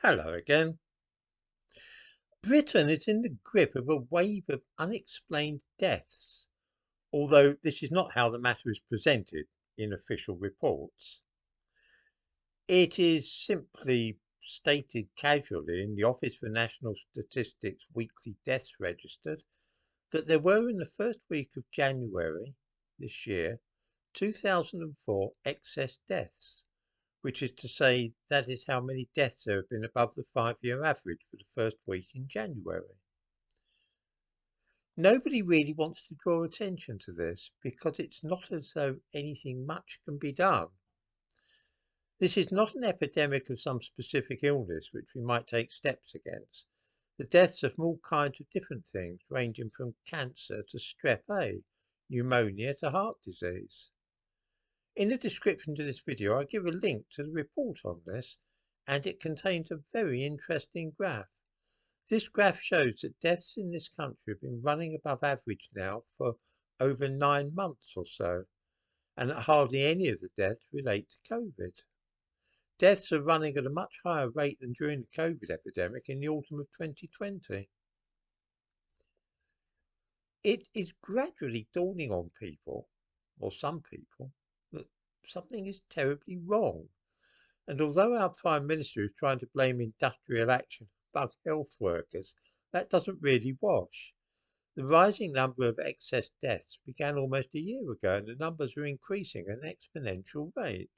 Hello again. Britain is in the grip of a wave of unexplained deaths, although this is not how the matter is presented in official reports. It is simply stated casually in the Office for National Statistics weekly deaths registered that there were in the first week of January this year 2004 excess deaths, which is to say that is how many deaths there have been above the 5-year average for the first week in January. Nobody really wants to draw attention to this because it's not as though anything much can be done. This is not an epidemic of some specific illness which we might take steps against. The deaths are from all kinds of different things, ranging from cancer to strep A, pneumonia to heart disease. In the description to this video, I give a link to the report on this, and it contains a very interesting graph. This graph shows that deaths in this country have been running above average now for over 9 months or so, and that hardly any of the deaths relate to COVID. Deaths are running at a much higher rate than during the COVID epidemic in the autumn of 2020. It is gradually dawning on people, or some people, that something is terribly wrong. And although our Prime Minister is trying to blame industrial action for bug health workers, that doesn't really wash. The rising number of excess deaths began almost a year ago, and the numbers are increasing at an exponential rate.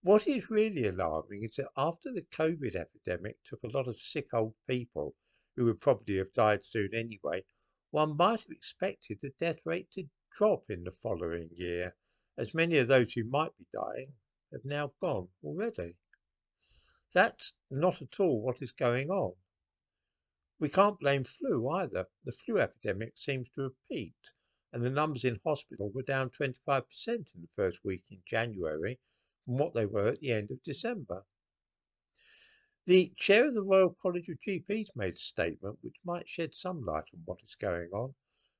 What is really alarming is that after the COVID epidemic took a lot of sick old people who would probably have died soon anyway, one might have expected the death rate to drop in the following year, as many of those who might be dying have now gone already. That's not at all what is going on. We can't blame flu either. The flu epidemic seems to have peaked, and the numbers in hospital were down 25% in the first week in January from what they were at the end of December. The chair of the Royal College of GPs made a statement which might shed some light on what is going on.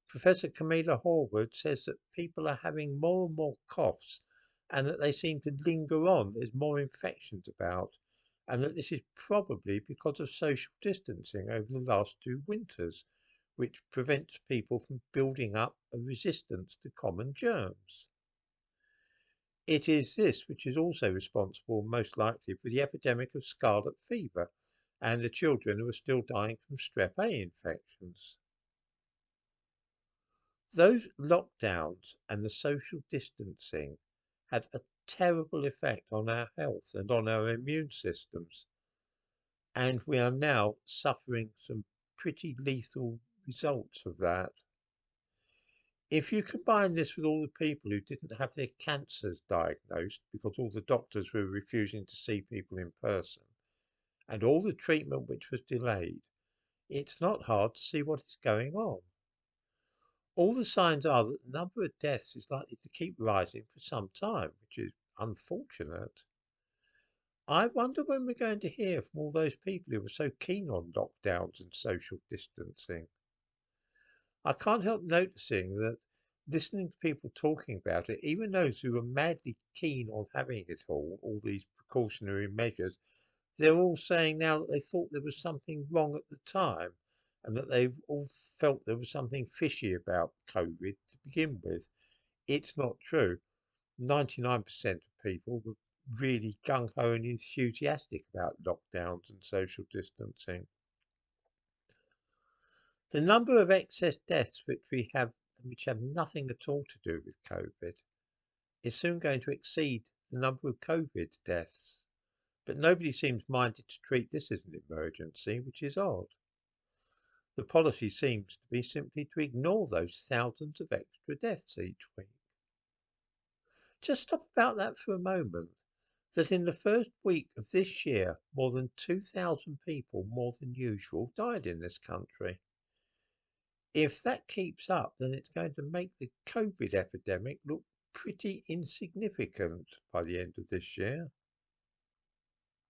Professor Camilla Horwood says that people are having more and more coughs and that they seem to linger on. There's more infections about, and that this is probably because of social distancing over the last 2 winters, which prevents people from building up a resistance to common germs. It is this which is also responsible, most likely, for the epidemic of scarlet fever and the children who are still dying from strep A infections. Those lockdowns and the social distancing had a terrible effect on our health and on our immune systems, and we are now suffering some pretty lethal results of that. If you combine this with all the people who didn't have their cancers diagnosed because all the doctors were refusing to see people in person, and all the treatment which was delayed, it's not hard to see what is going on. All the signs are that the number of deaths is likely to keep rising for some time, which is unfortunate. I wonder when we're going to hear from all those people who were so keen on lockdowns and social distancing. I can't help noticing that listening to people talking about it, even those who are madly keen on having it all these precautionary measures, they're all saying now that they thought there was something wrong at the time and that they've all felt there was something fishy about COVID to begin with. It's not true. 99% of people were really gung-ho and enthusiastic about lockdowns and social distancing. The number of excess deaths which have nothing at all to do with COVID is soon going to exceed the number of COVID deaths. But nobody seems minded to treat this as an emergency, which is odd. The policy seems to be simply to ignore those thousands of extra deaths each week. Just stop about that for a moment. That in the first week of this year, more than 2,000 people more than usual died in this country. If that keeps up, then it's going to make the COVID epidemic look pretty insignificant by the end of this year.